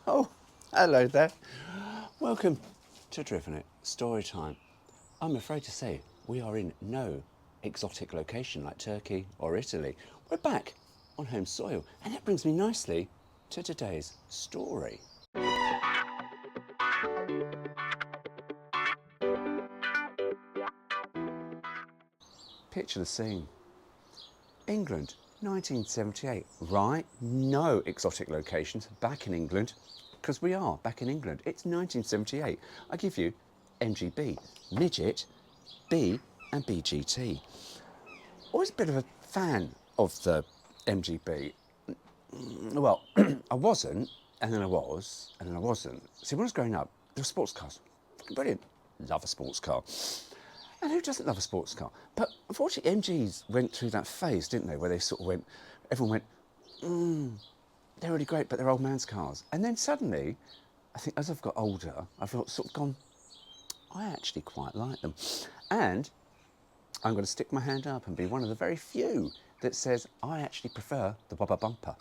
Oh, hello there. Welcome to Driven It Story Time. I'm afraid to say we are in no exotic location like Turkey or Italy. We're back on home soil, and that brings me nicely to today's story. Picture the scene. England, 1978. Right, no exotic locations back in England, because we are back in England. It's 1978. I give you MGB, Midget, B and BGT. Always a bit of a fan of the MGB. Well, I wasn't, and then I was, and then I wasn't. See, when I was growing up, there were sports cars. Brilliant. Love a sports car. And who doesn't love a sports car? But unfortunately, MGs went through that phase, didn't they, where they sort of went, everyone went, they're really great, but they're old man's cars. And then suddenly, I think as I've got older, I've sort of gone, I actually quite like them. And I'm going to stick my hand up and be one of the very few that says I actually prefer the rubber bumper.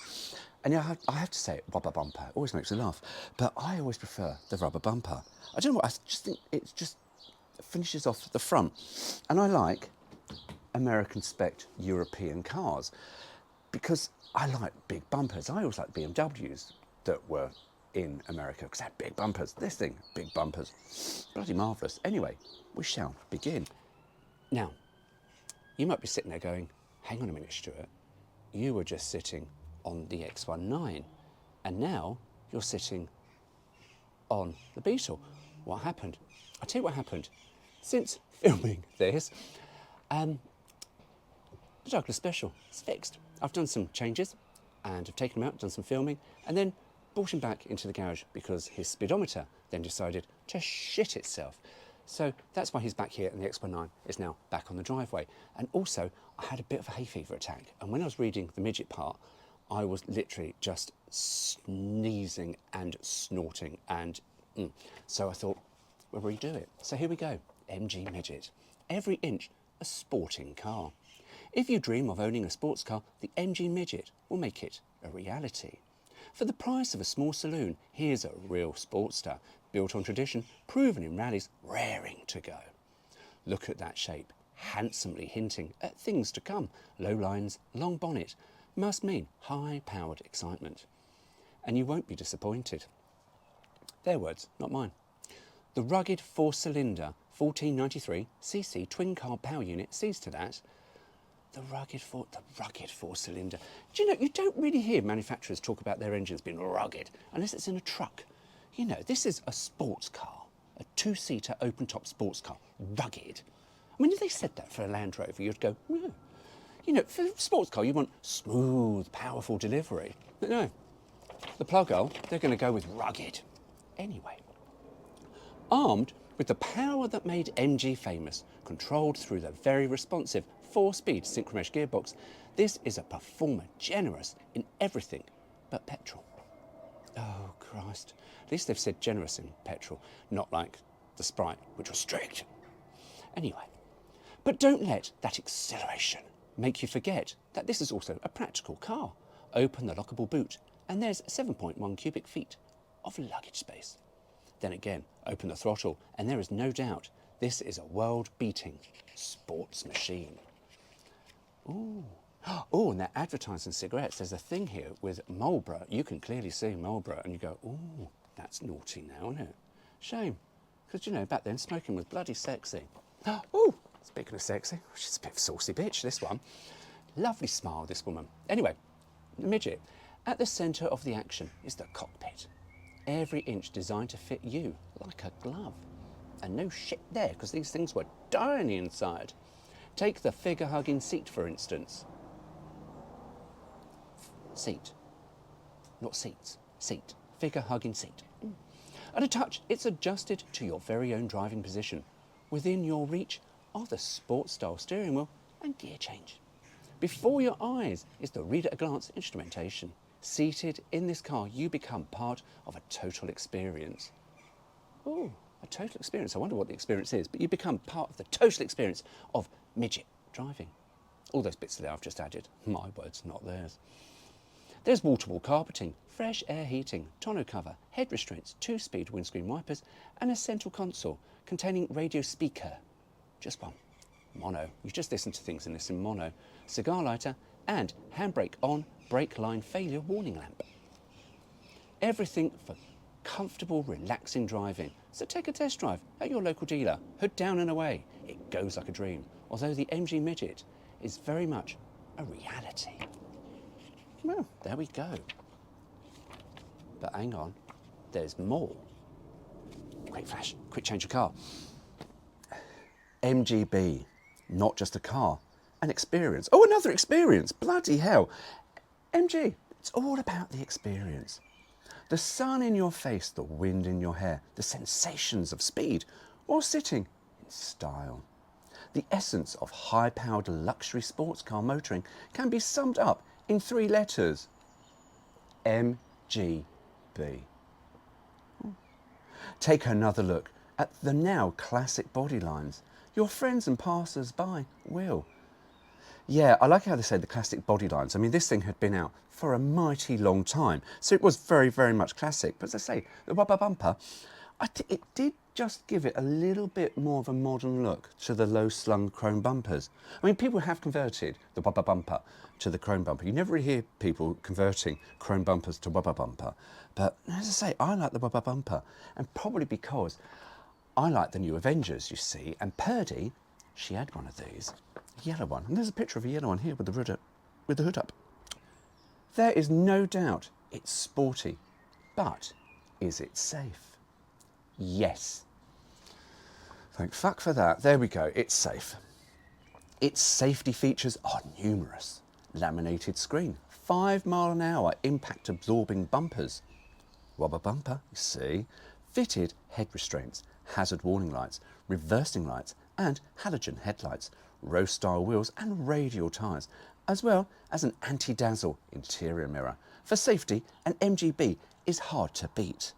And yeah, I have to say it, rubber bumper. It always makes me laugh. But I always prefer the rubber bumper. I don't know what, I just think it just finishes off the front. And I like American spec European cars because I like big bumpers. I always like BMWs that were in America because they had big bumpers. This thing, big bumpers. Bloody marvellous. Anyway, we shall begin. Now, you might be sitting there going, hang on a minute, Stuart. You were just sitting on the X19 and now you're sitting on the Beetle. What happened? I'll tell you what happened. Since filming this, the Douglas Special is fixed. I've done some changes and I've taken him out, done some filming, and then brought him back into the garage because his speedometer then decided to shit itself. So that's why he's back here and the X19 is now back on the driveway. And also, I had a bit of a hay fever attack. And when I was reading the Midget part, I was literally just sneezing and snorting. And so I thought, we'll redo it. So here we go, MG Midget. Every inch a sporting car. If you dream of owning a sports car, the MG Midget will make it a reality. For the price of a small saloon, here's a real Sportster, built on tradition, proven in rallies, raring to go. Look at that shape, handsomely hinting at things to come. Low lines, long bonnet, must mean high-powered excitement. And you won't be disappointed. Their words, not mine. The rugged four-cylinder 1493cc twin-carb power unit sees to that. The rugged four-cylinder. Do you know, you don't really hear manufacturers talk about their engines being rugged unless it's in a truck. You know, this is a sports car, a two-seater open-top sports car, rugged. I mean, if they said that for a Land Rover, you'd go, no. You know, for a sports car, you want smooth, powerful delivery. But no, the plug-hole, they're going to go with rugged. Anyway, armed with the power that made MG famous, controlled through the very responsive 4-speed synchromesh gearbox, this is a performer generous in everything but petrol. Oh, Christ. At least they've said generous in petrol, not like the Sprite, which was strict. Anyway, but don't let that exhilaration make you forget that this is also a practical car. Open the lockable boot, and there's 7.1 cubic feet of luggage space. Then again, open the throttle, and there is no doubt this is a world-beating sports machine. Ooh. Oh, and they're advertising cigarettes. There's a thing here with Marlboro. You can clearly see Marlboro, and you go, ooh, that's naughty now, isn't it? Shame, because, you know, back then smoking was bloody sexy. Oh, speaking of sexy, she's a bit of a saucy bitch, this one. Lovely smile, this woman. Anyway, the Midget. At the centre of the action is the cockpit. Every inch designed to fit you like a glove. And no shit there, because these things were tiny inside. Take the figure-hugging seat, for instance. Seat. Not seats. Seat. Figure-hugging seat. At a touch, it's adjusted to your very own driving position. Within your reach are the sport-style steering wheel and gear change. Before your eyes is the read-at-a-glance instrumentation. Seated in this car, you become part of a total experience. Oh, a total experience. I wonder what the experience is, but you become part of the total experience of Midget driving. All those bits there I've just added. My words, not theirs. There's wall-to-wall carpeting, fresh air heating, tonneau cover, head restraints, 2-speed windscreen wipers, and a central console containing radio speaker. Just one. Mono. You just listen to things in this in mono. Cigar lighter and handbrake on, brake line failure warning lamp. Everything for comfortable, relaxing driving. So take a test drive at your local dealer. Hood down and away. It goes like a dream. Although the MG Midget is very much a reality. Well, there we go. But hang on, there's more. Quick flash, quick change of car. MGB, not just a car, an experience. Oh, another experience, bloody hell. MG, it's all about the experience. The sun in your face, the wind in your hair, the sensations of speed, or sitting in style. The essence of high-powered luxury sports car motoring can be summed up in 3 letters. MGB. Take another look at the now classic body lines. Your friends and passers-by will. Yeah, I like how they say the classic body lines. I mean, this thing had been out for a mighty long time, so it was very, very much classic. But as I say, the rubber bumper, it did just give it a little bit more of a modern look to the low-slung chrome bumpers. I mean, people have converted the rubber bumper to the chrome bumper. You never really hear people converting chrome bumpers to rubber bumper. But as I say, I like the rubber bumper, and probably because I like the new Avengers, you see, and Purdy, she had one of these, a yellow one. And there's a picture of a yellow one here with the hood up. There is no doubt it's sporty, but is it safe? Yes. Thank fuck for that. There we go, it's safe. Its safety features are numerous. Laminated screen, 5-mile-an-hour impact-absorbing bumpers. Rubber bumper, you see. Fitted head restraints, hazard warning lights, reversing lights and halogen headlights, road-style wheels and radial tyres, as well as an anti-dazzle interior mirror. For safety, an MGB is hard to beat.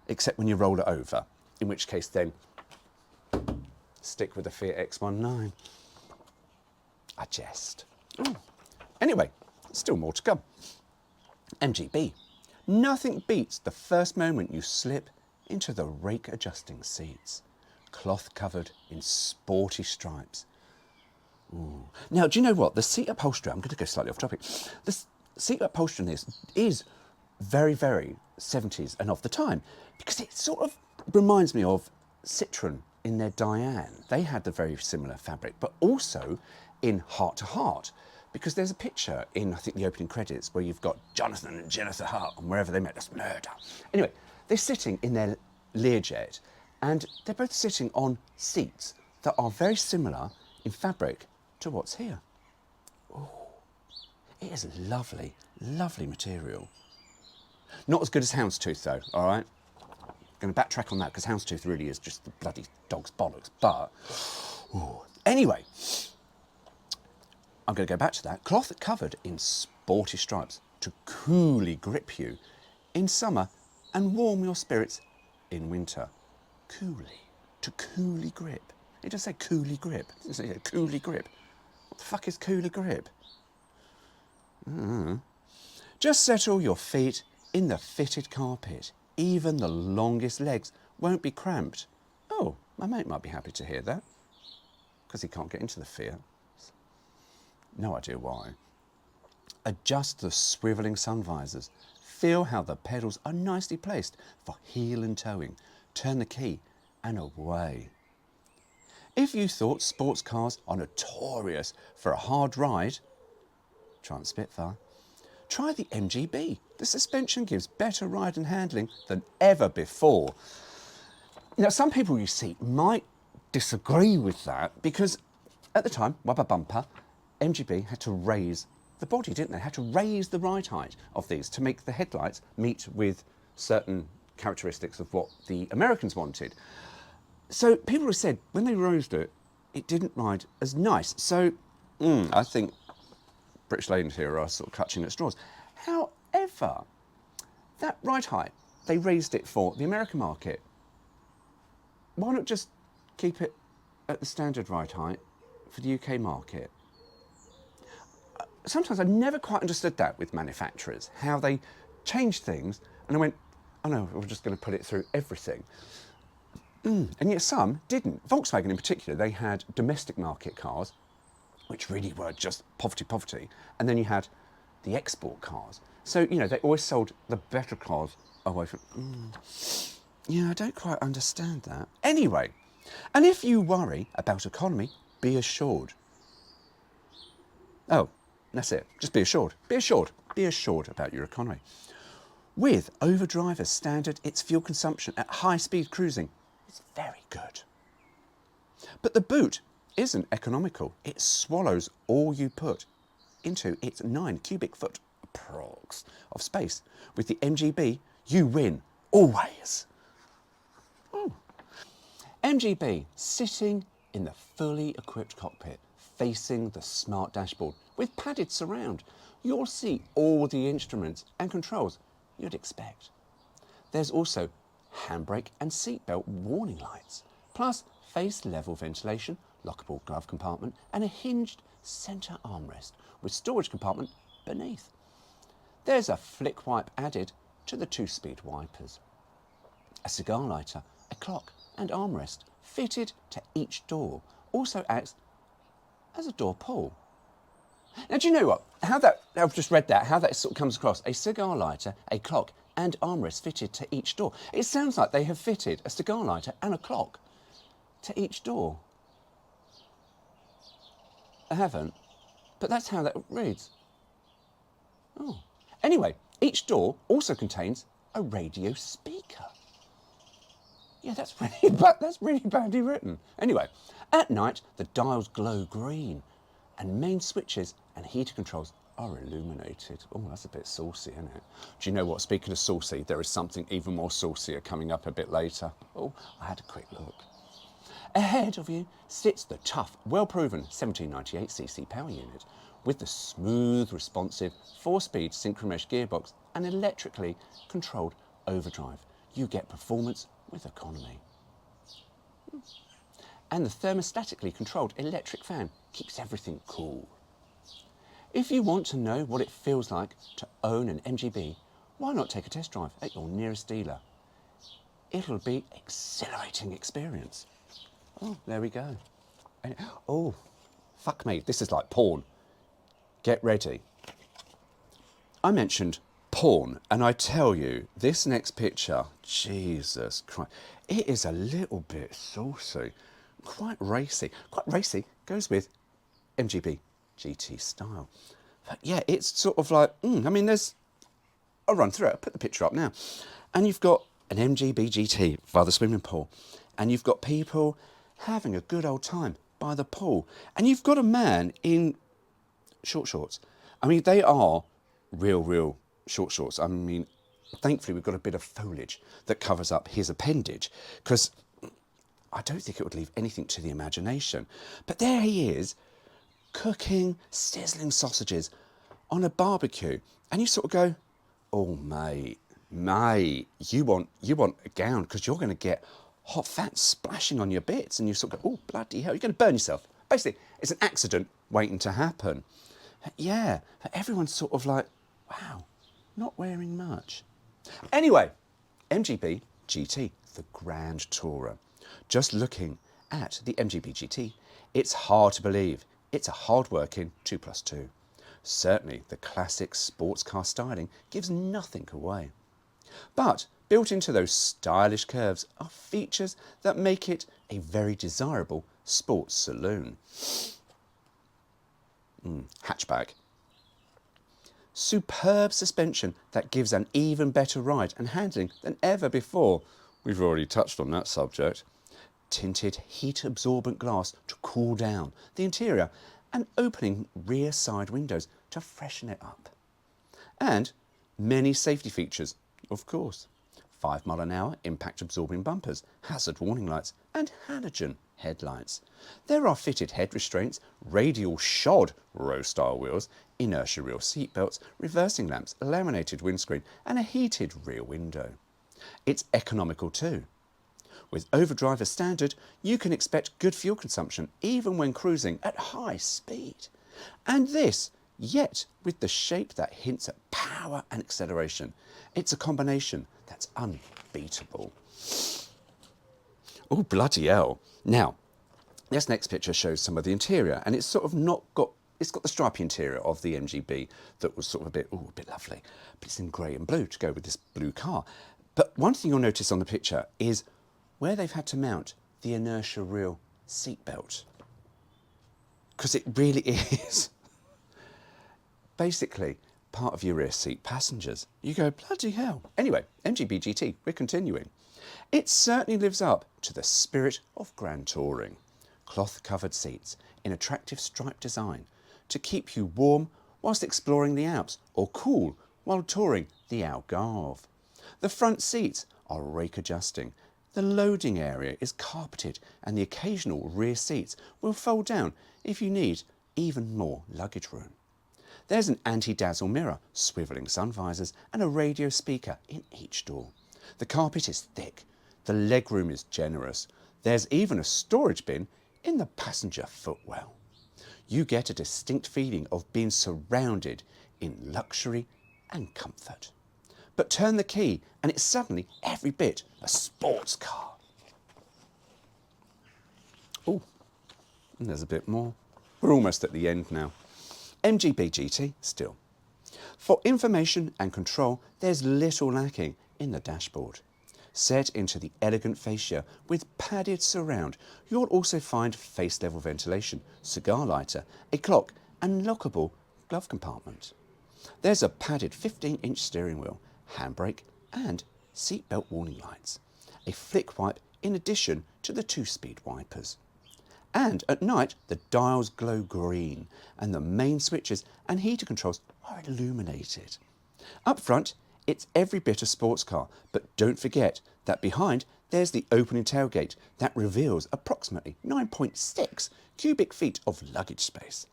Except when you roll it over, in which case then stick with the Fiat X19. I jest. Ooh. Anyway, still more to come. MGB. Nothing beats the first moment you slip into the rake-adjusting seats, cloth covered in sporty stripes. Ooh. Now, do you know what? The seat upholstery, I'm going to go slightly off topic. The seat upholstery in this is very, very 70s and of the time, because it sort of reminds me of Citroën in their Diane. They had the very similar fabric, but also in Heart to Heart, because there's a picture in, I think, the opening credits where you've got Jonathan and Jennifer Hart, and wherever they met, there's murder. Anyway, they're sitting in their Learjet, and they're both sitting on seats that are very similar in fabric to what's here. Ooh, it is lovely, lovely material. Not as good as houndstooth, though, all right? I'm going to backtrack on that, because houndstooth really is just the bloody dog's bollocks. But, ooh. Anyway, I'm going to go back to that. Cloth covered in sporty stripes to coolly grip you in summer and warm your spirits in winter. Coolly, to coolly grip. It does say coolly grip. It doesn't say coolly grip. What the fuck is coolly grip? Just settle your feet in the fitted carpet. Even the longest legs won't be cramped. Oh, my mate might be happy to hear that, because he can't get into the Fiat. No idea why. Adjust the swivelling sun visors. Feel how the pedals are nicely placed for heel and towing. Turn the key and away. If you thought sports cars are notorious for a hard ride, try the Spitfire. Try the MGB. The suspension gives better ride and handling than ever before. Now, some people you see might disagree with that, because at the time, rubber bumper, MGB had to raise the body, didn't they? Had to raise the ride height of these to make the headlights meet with certain characteristics of what the Americans wanted. So people have said when they raised it, it didn't ride as nice. So I think British ladies here are sort of clutching at straws. However, that ride height, they raised it for the American market. Why not just keep it at the standard ride height for the UK market? sometimes I never quite understood that with manufacturers, how they change things, and I went, oh no, we're just going to put it through everything. And yet some didn't. Volkswagen in particular, they had domestic market cars, which really were just poverty. And then you had the export cars. So, you know, they always sold the better cars away from... Yeah, I don't quite understand that. Anyway, and if you worry about economy, be assured. Oh, that's it. Just be assured. Be assured. Be assured about your economy. With overdrive as standard, its fuel consumption at high speed cruising is very good. But the boot isn't economical. It swallows all you put into its 9 cubic foot approx of space. With the MGB, you win always. MGB sitting in the fully equipped cockpit, facing the smart dashboard with padded surround. You'll see all the instruments and controls you'd expect. There's also handbrake and seatbelt warning lights, plus face level ventilation, lockable glove compartment, and a hinged centre armrest with storage compartment beneath. There's a flick wipe added to the 2-speed wipers. A cigar lighter, a clock and armrest fitted to each door also acts as a door pull. Now, do you know what? I've just read that, how that sort of comes across. A cigar lighter, a clock and armrest fitted to each door. It sounds like they have fitted a cigar lighter and a clock to each door. I haven't, but that's how that reads. Oh. Anyway, each door also contains a radio speaker. Yeah, that's really badly written. Anyway, at night, the dials glow green and main switches and heater controls are illuminated. Oh, that's a bit saucy, isn't it? Do you know what? Speaking of saucy, there is something even more saucier coming up a bit later. Oh, I had a quick look. Ahead of you sits the tough, well-proven 1798cc power unit with the smooth, responsive 4-speed synchromesh gearbox and electrically controlled overdrive. You get performance with economy. And the thermostatically controlled electric fan keeps everything cool. If you want to know what it feels like to own an MGB, why not take a test drive at your nearest dealer? It'll be an exhilarating experience. Oh, there we go. Oh, fuck me, this is like porn. Get ready. I mentioned porn, and I tell you, this next picture, Jesus Christ, it is a little bit saucy, quite racy. Quite racy, goes with MGB GT style. But yeah, it's sort of like, I mean, I'll run through it, I'll put the picture up now. And you've got an MGB GT by the swimming pool, and you've got people having a good old time by the pool, and you've got a man in short shorts. I mean, they are real short shorts. I mean, thankfully we've got a bit of foliage that covers up his appendage, because I don't think it would leave anything to the imagination. But there he is, cooking sizzling sausages on a barbecue, and you sort of go, oh mate, you want a gown, because you're going to get hot fat splashing on your bits, and you sort of go, oh bloody hell, you're going to burn yourself. Basically, it's an accident waiting to happen. Yeah, everyone's sort of like, wow, not wearing much. Anyway, MGB GT, the Grand Tourer. Just looking at the MGB GT, it's hard to believe it's a hard-working 2+2. Certainly, the classic sports car styling gives nothing away. But built into those stylish curves are features that make it a very desirable sports saloon. Hatchback. Superb suspension that gives an even better ride and handling than ever before. We've already touched on that subject. Tinted heat-absorbent glass to cool down the interior and opening rear side windows to freshen it up. And many safety features, of course. 5 mph impact-absorbing bumpers, hazard warning lights and halogen headlights. There are fitted head restraints, radial shod row-style wheels, inertia reel seat belts, reversing lamps, a laminated windscreen and a heated rear window. It's economical too. With overdrive as standard, you can expect good fuel consumption even when cruising at high speed. And this yet with the shape that hints at power and acceleration. It's a combination that's unbeatable. Oh, bloody hell. Now, this next picture shows some of the interior, and it's sort of it's got the stripy interior of the MGB that was sort of a bit lovely, but it's in grey and blue to go with this blue car. But one thing you'll notice on the picture is where they've had to mount the inertia reel seatbelt, because it really is basically part of your rear seat passengers. You go, bloody hell. Anyway, MGB GT, we're continuing. It certainly lives up to the spirit of grand touring. Cloth-covered seats in attractive striped design to keep you warm whilst exploring the Alps, or cool while touring the Algarve. The front seats are rake adjusting. The loading area is carpeted, and the occasional rear seats will fold down if you need even more luggage room. There's an anti-dazzle mirror, swivelling sun visors, and a radio speaker in each door. The carpet is thick. The legroom is generous. There's even a storage bin in the passenger footwell. You get a distinct feeling of being surrounded in luxury and comfort. But turn the key and it's suddenly every bit a sports car. Oh, and there's a bit more. We're almost at the end now. MGB GT still. For information and control, there's little lacking in the dashboard. Set into the elegant fascia with padded surround, you'll also find face-level ventilation, cigar lighter, a clock and lockable glove compartment. There's a padded 15-inch steering wheel, handbrake and seatbelt warning lights. A flick wipe in addition to the 2-speed wipers. And at night, the dials glow green and the main switches and heater controls are illuminated. Up front, it's every bit a sports car, but don't forget that behind there's the opening tailgate that reveals approximately 9.6 cubic feet of luggage space.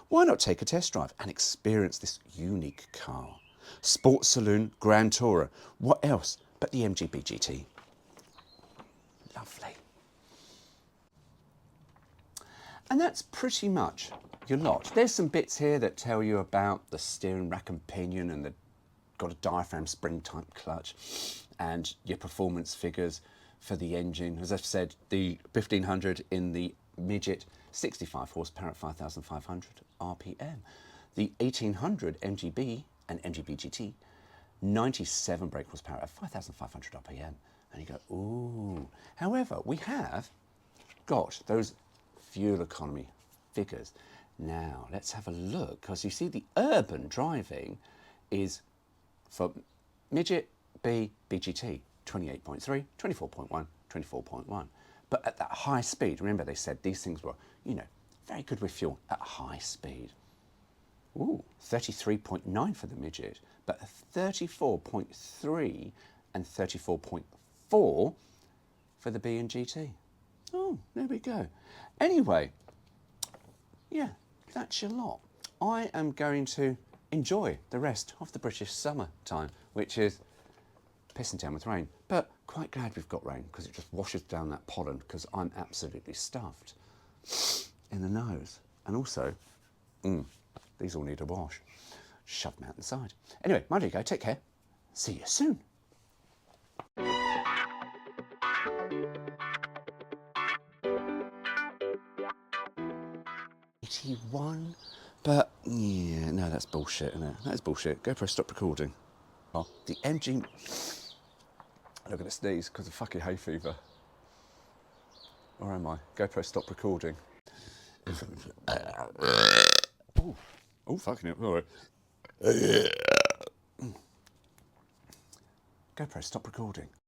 Why not take a test drive and experience this unique car? Sports Saloon Grand Tourer, what else but the MGB GT? Lovely. And that's pretty much your lot. There's some bits here that tell you about the steering rack and pinion, and got a diaphragm spring type clutch, and your performance figures for the engine. As I've said, the 1500 in the Midget, 65 horsepower at 5,500 RPM. The 1800 MGB and MGB GT, 97 brake horsepower at 5,500 RPM. And you go, ooh. However, we have got those fuel economy figures. Now, let's have a look, because you see the urban driving is for Midget B, BGT, 28.3, 24.1, 24.1. But at that high speed, remember they said these things were, very good with fuel at high speed. Ooh, 33.9 for the Midget, but 34.3 and 34.4 for the B and GT. Oh, there we go. Anyway, yeah, that's your lot. I am going to enjoy the rest of the British summer time, which is pissing down with rain, but quite glad we've got rain because it just washes down that pollen, because I'm absolutely stuffed in the nose. And also, these all need a wash. Shove them out the side. Anyway, mind you go, take care. See you soon. 81, but yeah, no, that's bullshit, isn't it? That is bullshit. GoPro, stop recording. Oh, the MG. Look at the sneeze because of fucking hay fever. Or am I? GoPro, stop recording. Oh, fucking it. All right. GoPro, stop recording.